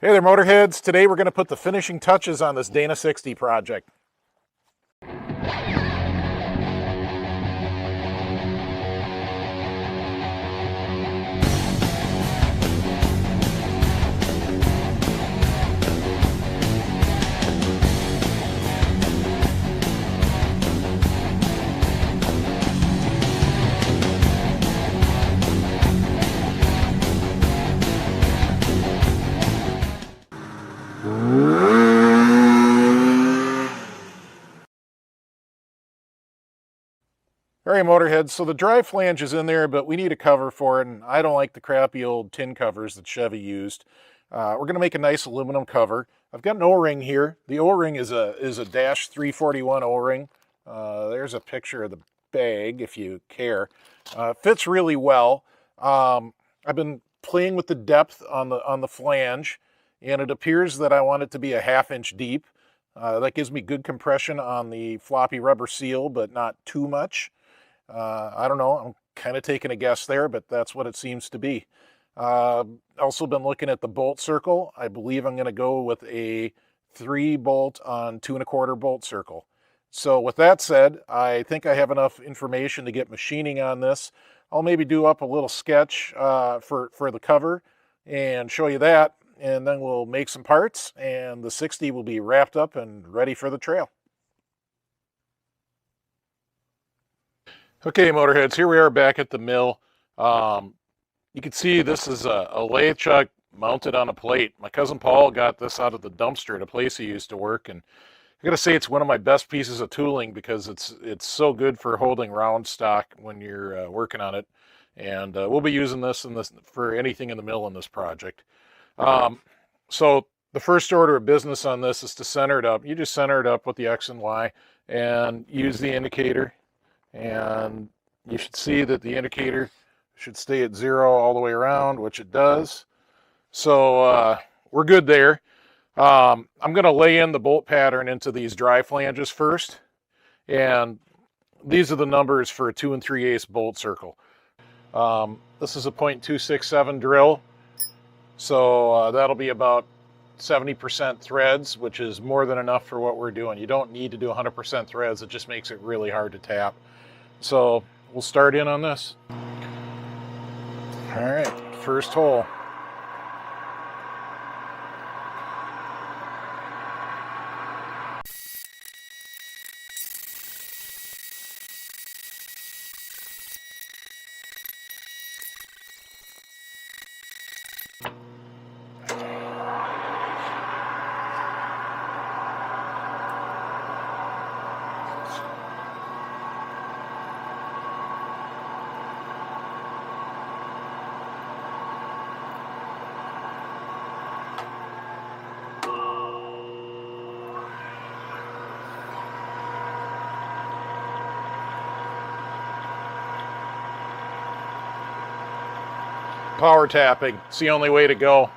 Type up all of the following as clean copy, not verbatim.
Hey there, Motorheads. Today we're going to put the finishing touches on this Dana 60 project. All right, Motorheads, so the dry flange is in there, but we need a cover for it, and I don't like the crappy old tin covers that Chevy used. We're going to make a nice aluminum cover. I've got an O-ring here. The O-ring is a dash 341 O-ring. There's a picture of the bag if you care. Fits really well. I've been playing with the depth on the flange, and it appears that I want it to be a 1/2 inch deep. That gives me good compression on the floppy rubber seal, but not too much. I don't know, I'm kind of taking a guess there, but that's what it seems to be. Also been looking at the bolt circle. I believe I'm going to go with a 3 bolt on 2 1/4 bolt circle. So with that said, I think I have enough information to get machining on this. I'll maybe do up a little sketch for the cover and show you that, and then we'll make some parts, and the 60 will be wrapped up and ready for the trail. Okay, Motorheads, here we are back at the mill. You can see this is a lathe chuck mounted on a plate. My cousin Paul got this out of the dumpster at a place he used to work, and I gotta say it's one of my best pieces of tooling because it's so good for holding round stock when you're working on it. And we'll be using this for anything in the mill in this project. So the first order of business on this is to center it up. You just center it up with the X and Y and use the indicator. And you should see that the indicator should stay at 0 all the way around, which it does. So we're good there. I'm going to lay in the bolt pattern into these dry flanges first. And these are the numbers for a 2 3/8 bolt circle. This is a .267 drill. So that'll be about 70% threads, which is more than enough for what we're doing. You don't need to do 100% threads. It just makes it really hard to tap. So we'll start in on this. All right, first hole. Power tapping, it's the only way to go.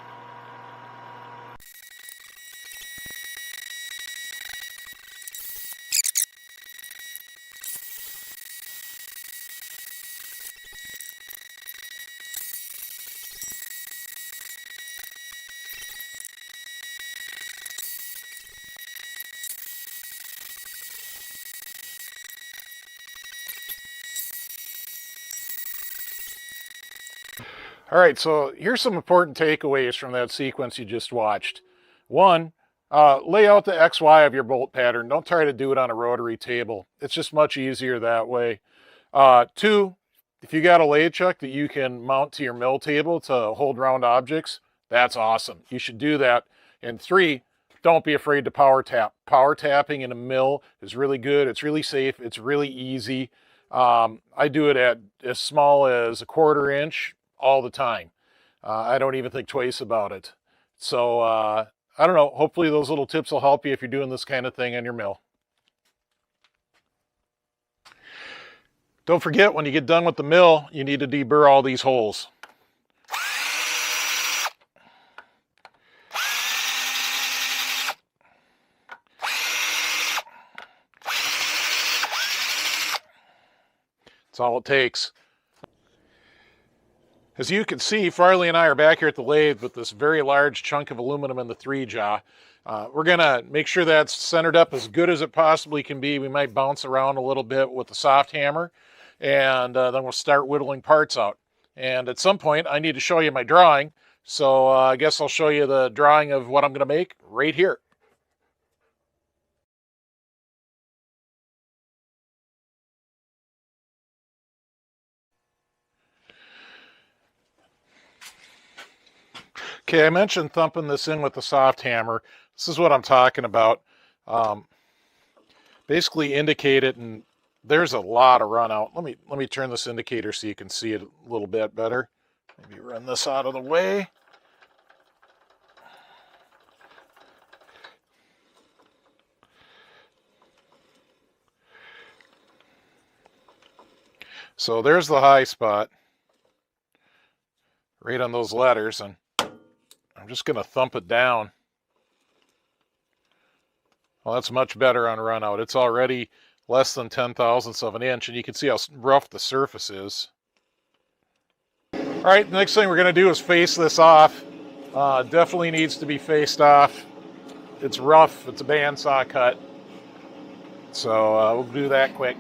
All right, so here's some important takeaways from that sequence you just watched. One, lay out the XY of your bolt pattern. Don't try to do it on a rotary table. It's just much easier that way. Two, if you got a lathe chuck that you can mount to your mill table to hold round objects, that's awesome. You should do that. And three, don't be afraid to power tap. Power tapping in a mill is really good. It's really safe. It's really easy. I do it at as small as 1/4 inch all the time. I don't even think twice about it. So I don't know. Hopefully those little tips will help you if you're doing this kind of thing on your mill. Don't forget, when you get done with the mill, you need to deburr all these holes. That's all it takes. As you can see, Farley and I are back here at the lathe with this very large chunk of aluminum in the 3-jaw. We're going to make sure that's centered up as good as it possibly can be. We might bounce around a little bit with the soft hammer, and then we'll start whittling parts out. And at some point, I need to show you my drawing, so I guess I'll show you the drawing of what I'm going to make right here. Okay, I mentioned thumping this in with the soft hammer. This is what I'm talking about. Basically indicate it, and there's a lot of run out. Let me turn this indicator so you can see it a little bit better. Maybe run this out of the way. So there's the high spot right on those letters, and I'm just going to thump it down. Well, that's much better on run out. It's already less than 10 thousandths of an inch, and you can see how rough the surface is. All right, the next thing we're going to do is face this off. Definitely needs to be faced off. It's rough. It's a bandsaw cut. So we'll do that quick.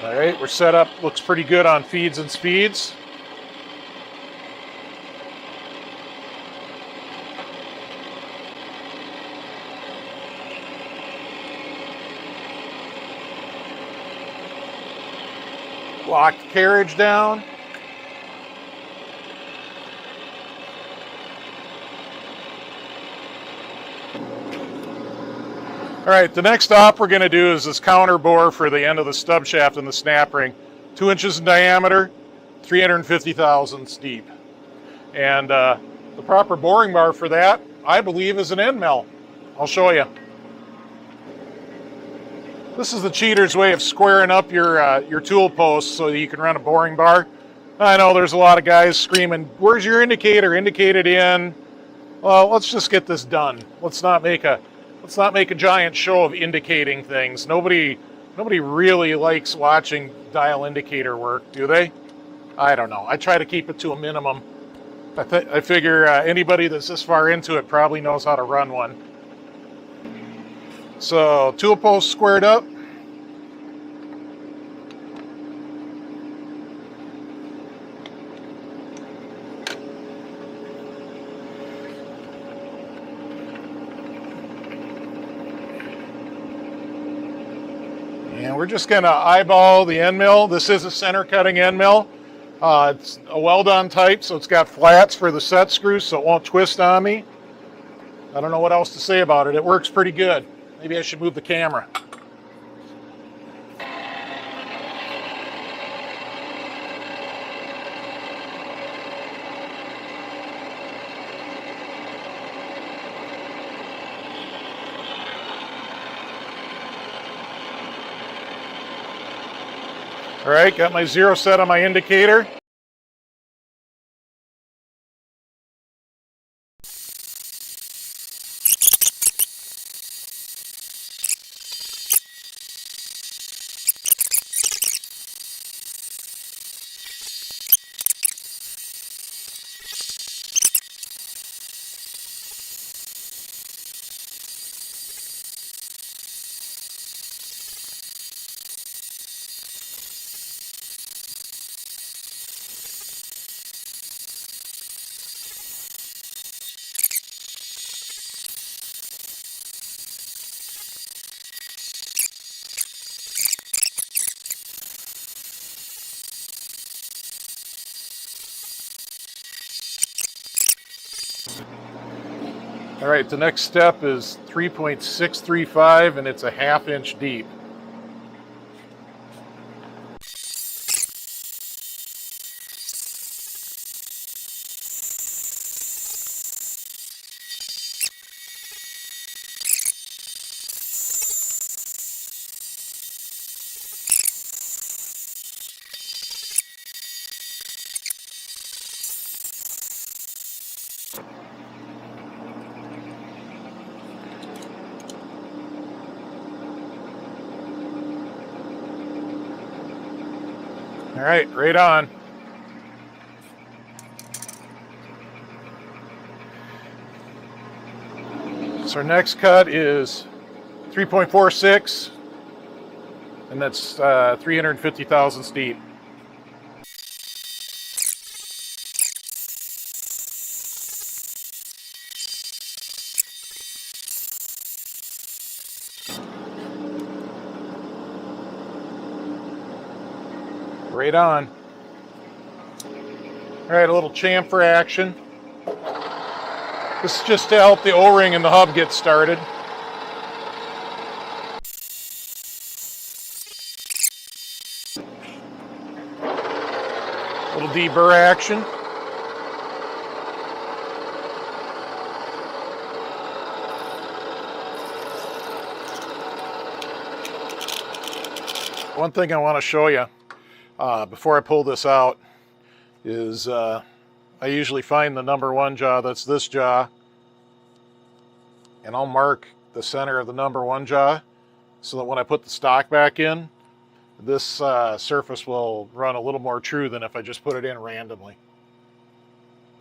All right, we're set up. Looks pretty good on feeds and speeds. Lock the carriage down. All right, the next op we're going to do is this counter bore for the end of the stub shaft and the snap ring. 2 inches in diameter, 350 thousandths deep. And the proper boring bar for that, I believe, is an end mill. I'll show you. This is the cheater's way of squaring up your tool post so that you can run a boring bar. I know there's a lot of guys screaming, "Where's your indicator? Indicate it in." Well, let's just get this done. Let's not make a giant show of indicating things. Nobody really likes watching dial indicator work, do they? I don't know. I try to keep it to a minimum. I figure anybody that's this far into it probably knows how to run one. So tool post squared up. And we're just going to eyeball the end mill. This is a center cutting end mill. It's a well-done type, so it's got flats for the set screws so it won't twist on me. I don't know what else to say about it. It works pretty good. Maybe I should move the camera. All right, got my 0 set on my indicator. All right, the next step is 3.635, and it's a 1/2 inch deep. All right, right on. So our next cut is 3.46, and that's 350 thousandths deep. Right on. All right, a little chamfer action. This is just to help the O-ring and the hub get started. A little deburr action. One thing I want to show you before I pull this out is I usually find the number one jaw, that's this jaw, and I'll mark the center of the number one jaw so that when I put the stock back in, this surface will run a little more true than if I just put it in randomly.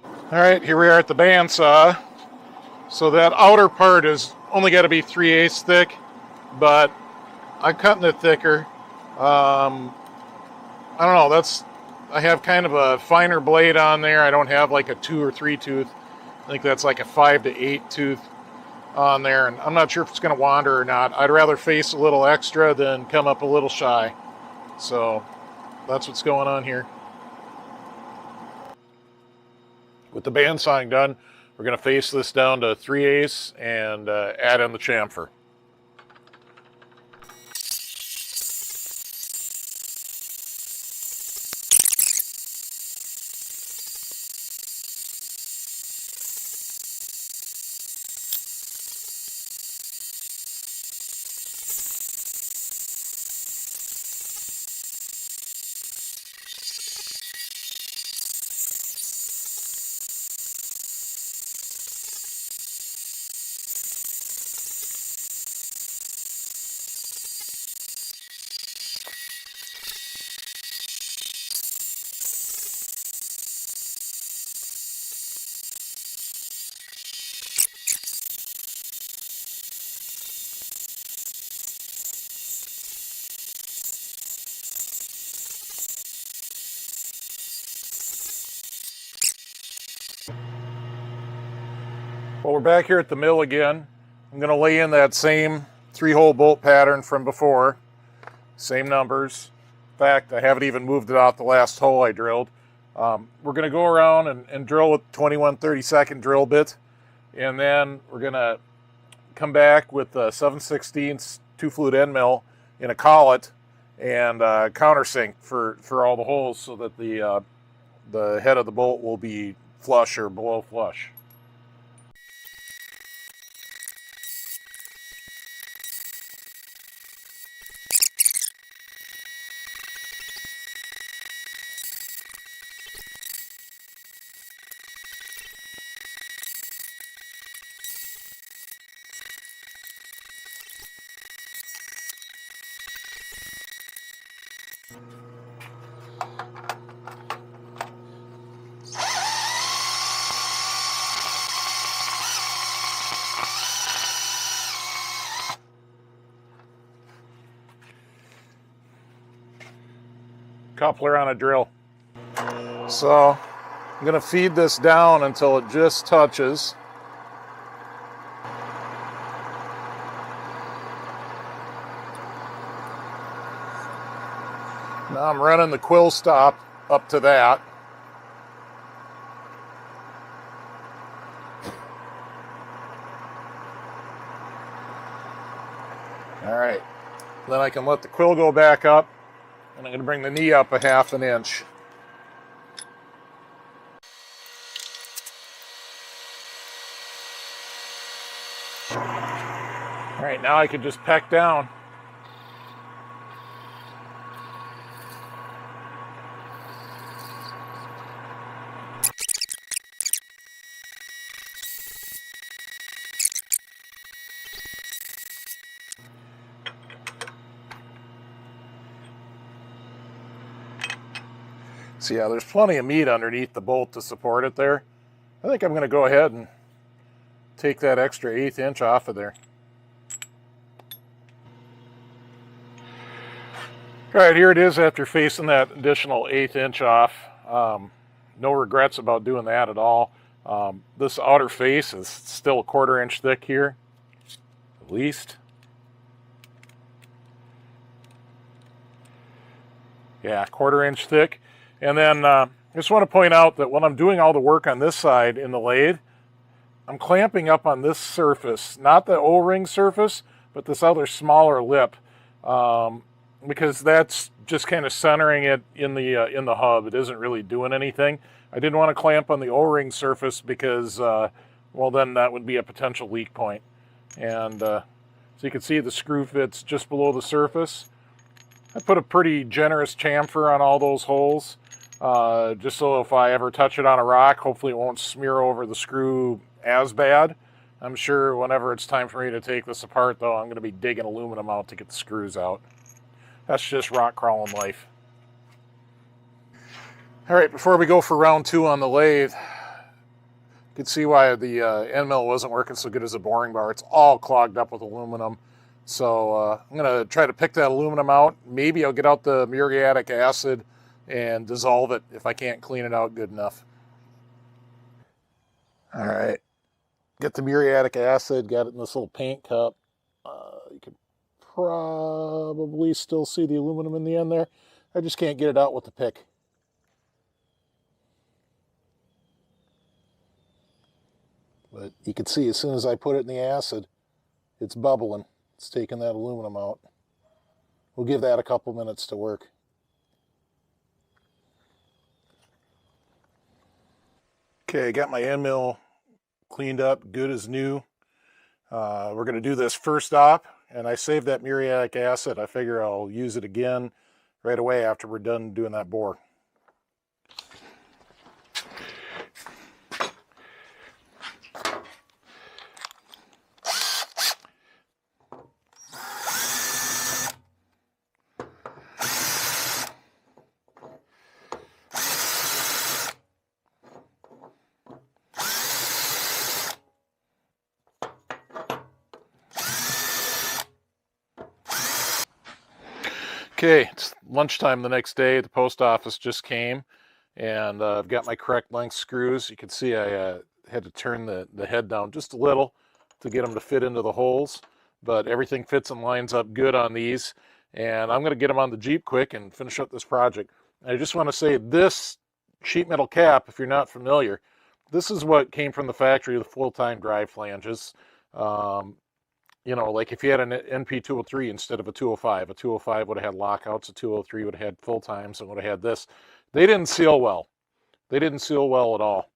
All right, here we are at the bandsaw. So that outer part is only got to be 3/8 thick, but I'm cutting it thicker. I don't know, I have kind of a finer blade on there. I don't have like a 2 or 3 tooth. I think that's like a 5 to 8 tooth on there, and I'm not sure if it's going to wander or not. I'd rather face a little extra than come up a little shy. So that's what's going on here. With the bandsawing done, we're going to face this down to 3/8 and add in the chamfer. Well, we're back here at the mill again. I'm going to lay in that same 3-hole bolt pattern from before. Same numbers. In fact, I haven't even moved it out the last hole I drilled. We're going to go around and drill with 21/32 drill bit. And then we're going to come back with a 7/16 2-flute end mill in a collet and countersink for all the holes so that the head of the bolt will be flush or below flush. Coupler on a drill. So I'm going to feed this down until it just touches. Now I'm running the quill stop up to that. All right, then I can let the quill go back up, and I'm going to bring the knee up a 1/2 inch. All right, now I can just peck down. So yeah, there's plenty of meat underneath the bolt to support it there. I think I'm going to go ahead and take that extra 1/8 inch off of there. All right, here it is after facing that additional 1/8 inch off. No regrets about doing that at all. This outer face is still 1/4 inch thick here, at least. Yeah, 1/4 inch thick. And then I just want to point out that when I'm doing all the work on this side in the lathe, I'm clamping up on this surface, not the O-ring surface, but this other smaller lip, because that's just kind of centering it in the hub. It isn't really doing anything. I didn't want to clamp on the O-ring surface because, well, then that would be a potential leak point. And so you can see the screw fits just below the surface. I put a pretty generous chamfer on all those holes, just so if I ever touch it on a rock, hopefully it won't smear over the screw as bad. I'm sure whenever it's time for me to take this apart, though, I'm going to be digging aluminum out to get the screws out. That's just rock crawling life. All right, before we go for round 2 on the lathe, you can see why the end mill wasn't working so good as a boring bar. It's all clogged up with aluminum. So I'm going to try to pick that aluminum out. Maybe I'll get out the muriatic acid and dissolve it if I can't clean it out good enough. All right, get the muriatic acid, got it in this little paint cup. You can probably still see the aluminum in the end there. I just can't get it out with the pick. But you can see as soon as I put it in the acid, it's bubbling. It's taking that aluminum out. We'll give that a couple minutes to work. Okay, I got my end mill cleaned up, good as new. We're going to do this first op, and I saved that muriatic acid. I figure I'll use it again right away after we're done doing that bore. Okay, it's lunchtime the next day. The post office just came, and I've got my correct length screws. You can see I had to turn the head down just a little to get them to fit into the holes, but everything fits and lines up good on these, and I'm going to get them on the Jeep quick and finish up this project. I just want to say this sheet metal cap, if you're not familiar, this is what came from the factory, the full-time drive flanges. You know, like if you had an NP203 instead of a 205 would have had lockouts, a 203 would have had full times, and would have had this. They didn't seal well. They didn't seal well at all.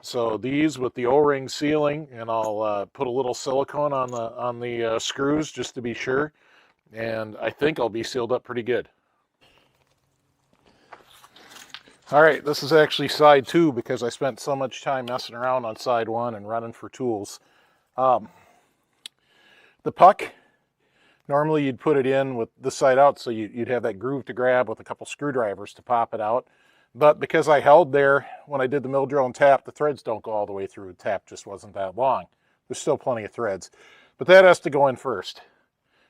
So these with the O-ring sealing, and I'll put a little silicone on the screws just to be sure, and I think I'll be sealed up pretty good. All right, this is actually side 2 because I spent so much time messing around on side 1 and running for tools. The puck, normally you'd put it in with this side out, so you'd have that groove to grab with a couple screwdrivers to pop it out. But because I held there when I did the mill drill and tap, the threads don't go all the way through. The tap just wasn't that long. There's still plenty of threads. But that has to go in first.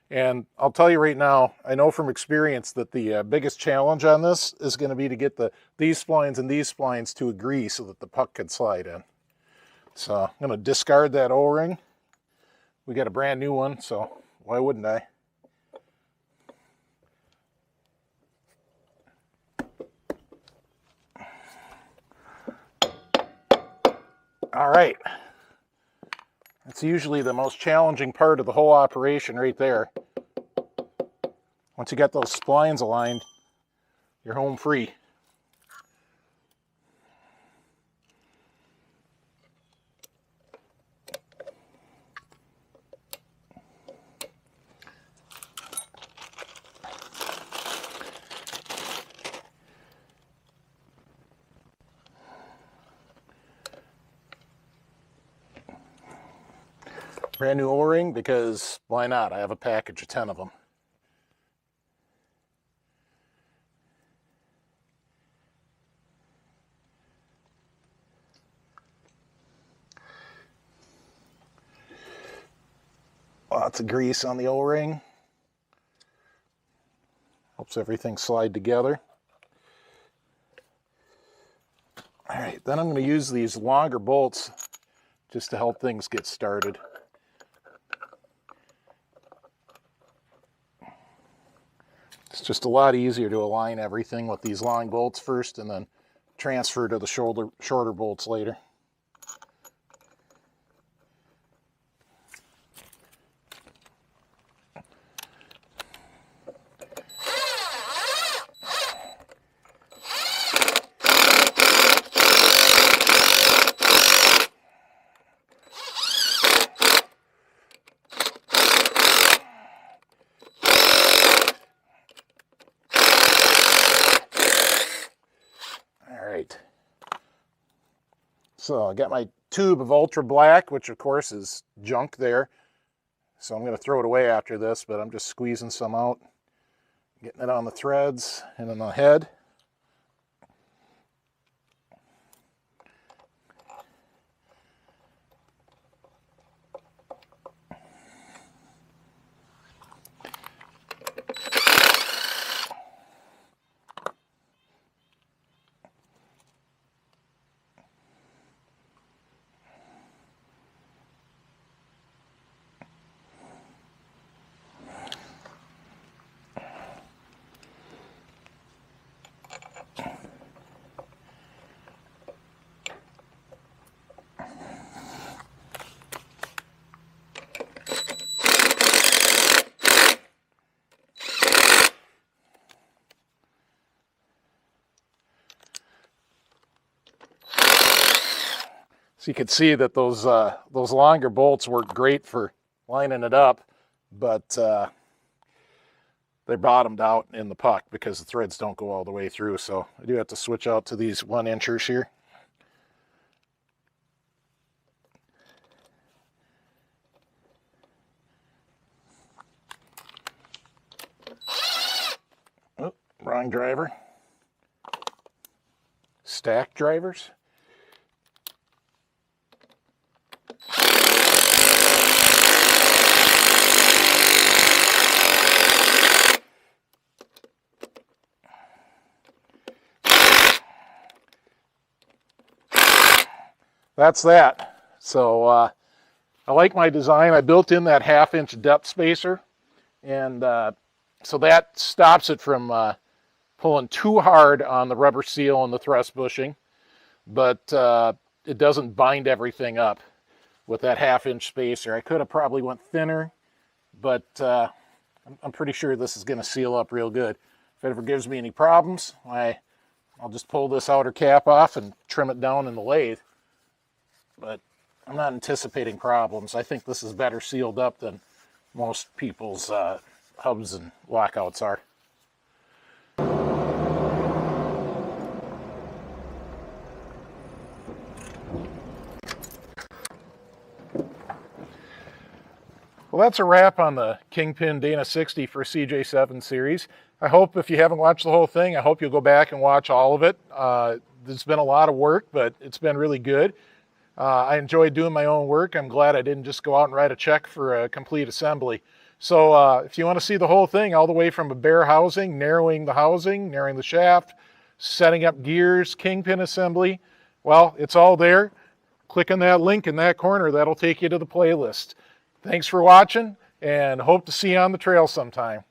And I'll tell you right now, I know from experience that the biggest challenge on this is going to be to get these splines and these splines to agree so that the puck can slide in. So I'm going to discard that O-ring. We got a brand new one, so why wouldn't I? All right. That's usually the most challenging part of the whole operation right there. Once you got those splines aligned, you're home free. Brand new O-ring, because why not? I have a package of 10 of them. Lots of grease on the O-ring. Helps everything slide together. All right, then I'm going to use these longer bolts just to help things get started. It's just a lot easier to align everything with these long bolts first and then transfer to the shorter bolts later. So I got my tube of Ultra Black, which of course is junk there. So I'm going to throw it away after this, but I'm just squeezing some out, getting it on the threads and on the head. So you can see that those longer bolts work great for lining it up, but they're bottomed out in the puck because the threads don't go all the way through. So I do have to switch out to these 1-inchers here. Oh, wrong driver. Stack drivers. That's that. So I like my design. I built in that 1/2-inch depth spacer, and so that stops it from pulling too hard on the rubber seal and the thrust bushing, but it doesn't bind everything up with that 1/2-inch spacer. I could have probably went thinner, but I'm pretty sure this is going to seal up real good. If it ever gives me any problems, I'll just pull this outer cap off and trim it down in the lathe. But I'm not anticipating problems. I think this is better sealed up than most people's hubs and lockouts are. Well, that's a wrap on the Kingpin Dana 60 for CJ7 series. I hope if you haven't watched the whole thing, I hope you'll go back and watch all of it. There's been a lot of work, but it's been really good. I enjoy doing my own work. I'm glad I didn't just go out and write a check for a complete assembly. So if you want to see the whole thing, all the way from a bare housing, narrowing the shaft, setting up gears, kingpin assembly, well, it's all there. Click on that link in that corner. That'll take you to the playlist. Thanks for watching, and hope to see you on the trail sometime.